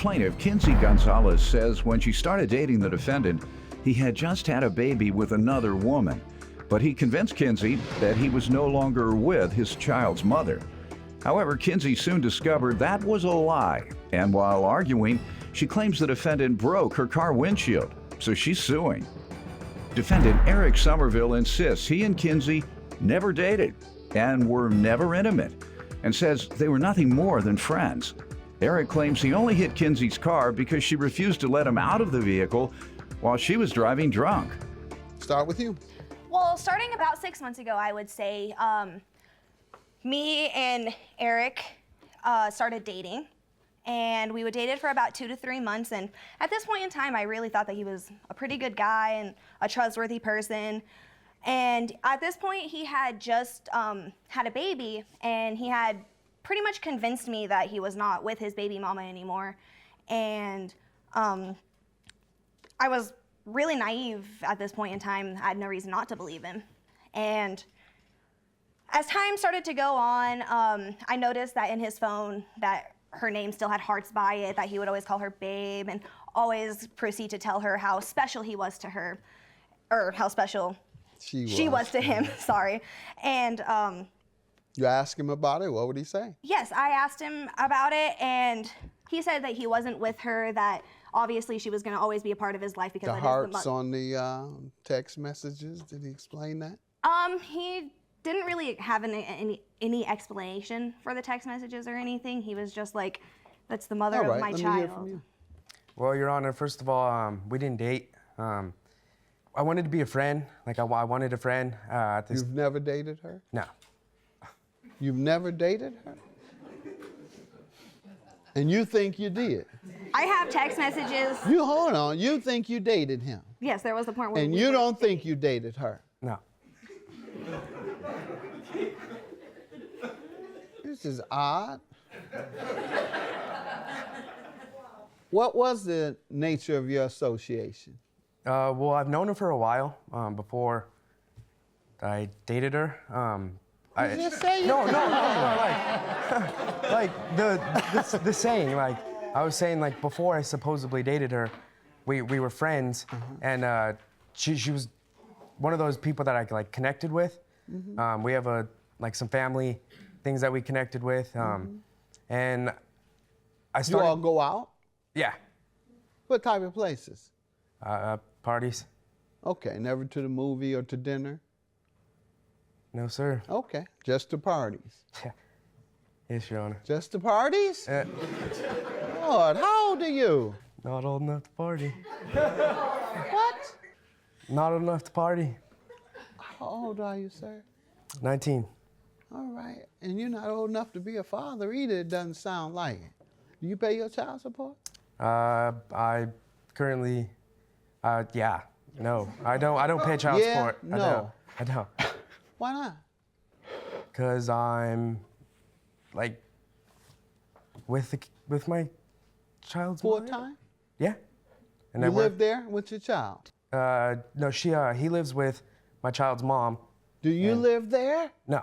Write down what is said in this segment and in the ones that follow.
plaintiff, Kinsey Gonzalez, says when she started dating the defendant, he had just had a baby with another woman. But he convinced Kinsey that he was no longer with his child's mother. However, Kinsey soon discovered that was a lie, and while arguing, she claims the defendant broke her car windshield, so she's suing. Defendant Eric Somerville insists he and Kinsey never dated and were never intimate, and says they were nothing more than friends. Eric claims he only hit Kinsey's car because she refused to let him out of the vehicle while she was driving drunk. Start with you. Well, starting about 6 months ago, I would say, me and Eric started dating, and we would dated for about 2 to 3 months. And at this point in time, I really thought that he was a pretty good guy and a trustworthy person. And at this point, he had just had a baby, and he had pretty much convinced me that he was not with his baby mama anymore. And I was really naive at this point in time. I had no reason not to believe him. And as time started to go on, I noticed that in his phone that her name still had hearts by it, that he would always call her babe and always proceed to tell her how special he was to her, or how special she was to him, sorry. And you asked him about it, what would he say? yes, I asked him about it, and he said that he wasn't with her, that obviously she was gonna always be a part of his life because The hearts on the text messages, did he explain that? He didn't really have any explanation for the text messages or anything. He was just like, that's the mother of my let me child. hear from you. Well, Your Honor, first of all, we didn't date. I wanted to be a friend. Like, I wanted a friend. You've never dated her? No. You've never dated her? And you think you did? I have text messages. You hold on, you think you dated him? Yes, there was a point where And we you were don't think dating. you dated her? No. This is odd. What was the nature of your association? Well, I've known her for a while before I dated her. Just say it. No, like the saying, like I was saying, like before I supposedly dated her, we were friends, and she was one of those people that I like connected with. We have some family things that we connected with, and I You started. all go out? Yeah, What type of places? parties. Okay, never to the movie or to dinner? No, sir. Okay, just to parties. Yes, Your Honor. Just to parties? Lord, how old are you? Not old enough to party. What? Not old enough to party. How old are you, sir? 19. All right, and you're not old enough to be a father either, it doesn't sound like it. Do you pay your child support? I currently, yeah, no, I don't pay child support. No. I don't. Why not? Cause I'm, like, with my child's Full mother. time? Yeah. And You I work. live there with your child? No, he lives with my child's mom. Do you live there? No.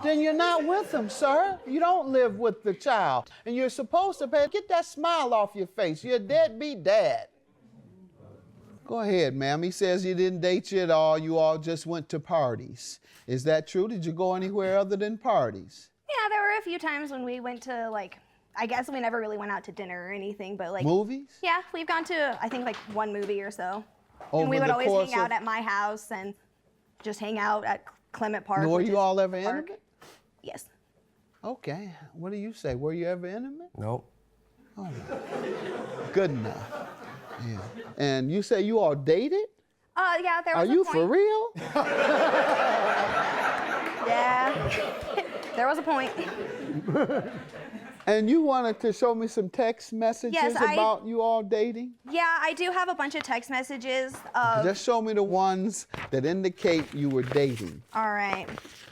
Then you're not with them, sir. You don't live with the child. And you're supposed to pay. Get that smile off your face. You're a deadbeat dad. Go ahead, ma'am. He says he didn't date you at all. You all just went to parties. Is that true? Did you go anywhere other than parties? Yeah, there were a few times when we went to, like, I guess we never really went out to dinner or anything, but like. Movies? Yeah, we've gone to, I think, like one movie or so. Over And we would the always course hang out of- at my house and just hang out at Clement Park. Were which you is all ever park. intimate? Yes. Okay. What do you say? Were you ever intimate? Nope. Good enough. Yeah. And you say you all dated? Yeah, there Are was a you point. for real? Yeah. There was a point. And you wanted to show me some text messages Yes, about you all dating? Yeah, I do have a bunch of text messages. Just show me the ones that indicate you were dating. All right.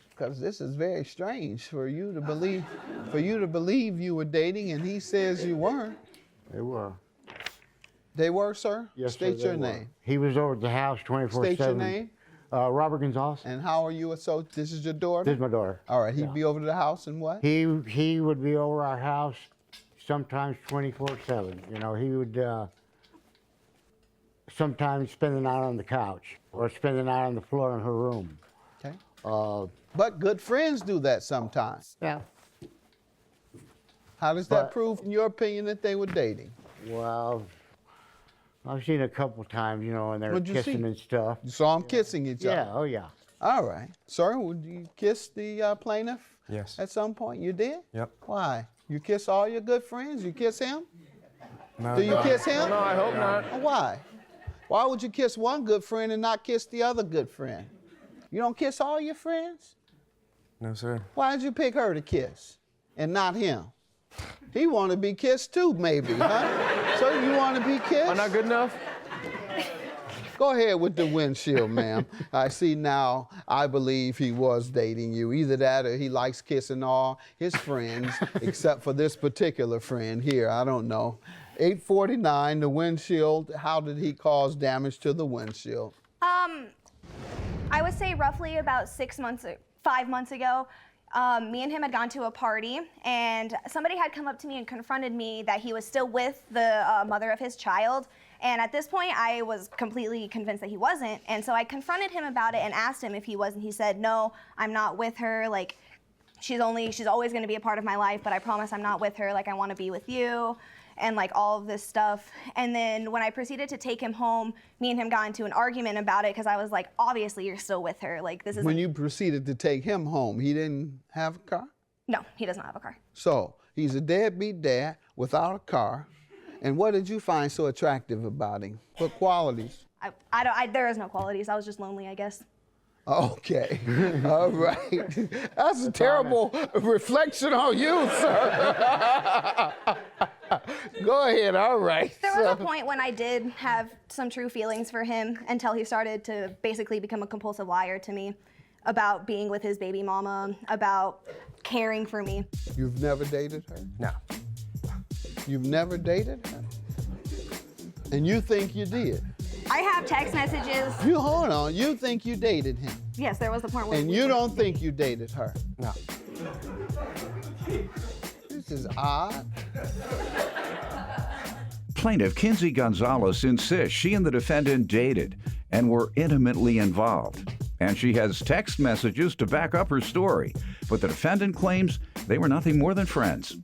Because this is very strange for you to believe you were dating and he says you weren't. They were. They were, sir? Yes, State sir, your they were. name. He was over at the house 24/7. State your name. Robert Gonzalez. And how are you? So this is your daughter? This is my daughter. All right, he'd be over to the house and what? He would be over our house sometimes 24/7. You know, he would sometimes spend the night on the couch or spend the night on the floor in her room. Okay. Uh, But good friends do that sometimes. yeah. How does that But- prove, in your opinion, that they were dating? Well, I've seen a couple times, you know, and they're What'd you kissing see? and stuff. You saw them kissing each Yeah, other. oh yeah. All right. Sir, would you kiss the plaintiff? Yes. At some point? You did? Yep. Why? You kiss all your good friends? You kiss him? No, Do you kiss him? No, I hope not. Why? Why would you kiss one good friend and not kiss the other good friend? You don't kiss all your friends? No, sir. Why did you pick her to kiss and not him? He want to be kissed too, maybe, huh? So you want to be kissed? Am I not good enough? Go ahead with the windshield, ma'am. I see now, I believe he was dating you. Either that or he likes kissing all his friends, except for this particular friend here. I don't know. 849, the windshield. How did he cause damage to the windshield? I would say roughly about 5 months ago, me and him had gone to a party, and somebody had come up to me and confronted me that he was still with the mother of his child. And at this point, I was completely convinced that he wasn't. And so I confronted him about it and asked him if he was, and he said, "No, I'm not with her. Like, she's always going to be a part of my life, but I promise I'm not with her. Like, I want to be with you." And like all of this stuff. And then when I proceeded to take him home, me and him got into an argument about it because I was like, obviously you're still with her. Like, this is When you proceeded to take him home, he didn't have a car? No, he does not have a car. So he's a deadbeat dad without a car. And what did you find so attractive about him? What qualities? There is no qualities. I was just lonely, I guess. Okay, all right. That's a terrible reflection on you, sir. Go ahead, all right. There was a point when I did have some true feelings for him until he started to basically become a compulsive liar to me about being with his baby mama, about caring for me. You've never dated her? No. You've never dated her? And you think you did? I have text messages. You hold on, you think you dated him? Yes, there was the point where And you don't think you dated her? No. This is odd. Plaintiff Kinsey Gonzalez insists she and the defendant dated and were intimately involved. And she has text messages to back up her story. But the defendant claims they were nothing more than friends.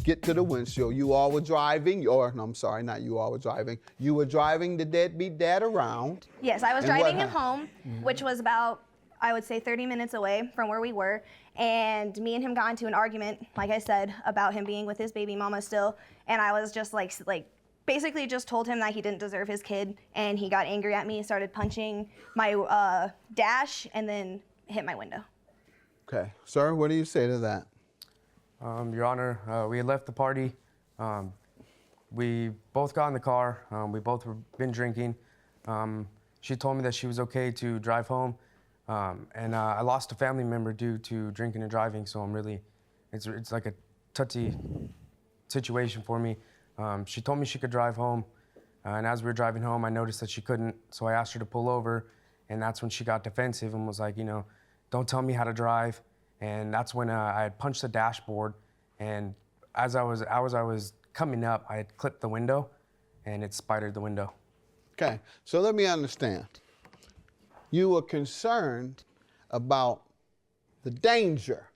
Get to the windshield. You all were driving, or no, I'm sorry, not you all were driving. You were driving the deadbeat dad around. Yes, I was And what driving him happened? home, which was about, I would say, 30 minutes away from where we were. And me and him got into an argument, like I said, about him being with his baby mama still. And I was just like basically just told him that he didn't deserve his kid. And he got angry at me, started punching my dash, and then hit my window. Okay, sir, what do you say to that? Your Honor, we had left the party. We both got in the car. We both were been drinking. She told me that she was okay to drive home. And I lost a family member due to drinking and driving, so I'm really, it's like a touchy situation for me. She told me she could drive home, and as we were driving home, I noticed that she couldn't, so I asked her to pull over, and that's when she got defensive and was like, you know, don't tell me how to drive. And that's when I had punched the dashboard, and as I was coming up, I had clipped the window, and it spidered the window. Okay, so let me understand. You were concerned about the danger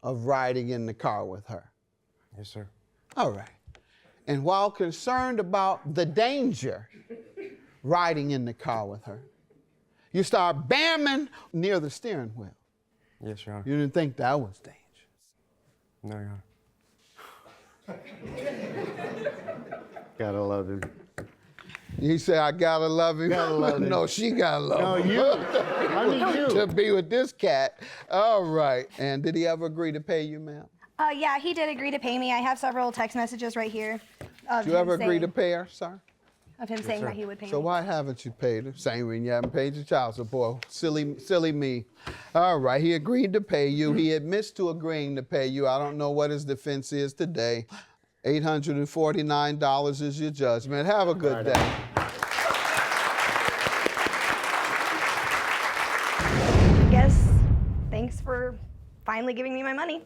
of riding in the car with her. Yes, sir. All right. And while concerned about the danger riding in the car with her, you start bamming near the steering wheel. Yes, Your Honor. You didn't think that was dangerous. No, Your Honor. Gotta love him. You say, I gotta love him. Gotta love him. No, she gotta love No, him. you. I mean, you. To be with this cat. All right. And did he ever agree to pay you, ma'am? Yeah, he did agree to pay me. I have several text messages right here. Of Did you him ever agree saying- to pay her, sir? Of him saying that he would pay So me. why haven't you paid her? Same reason you haven't paid your child support. Silly me. All right, he agreed to pay you. He admits to agreeing to pay you. I don't know what his defense is today. $849 is your judgment. Have a good day. Guess thanks for finally giving me my money.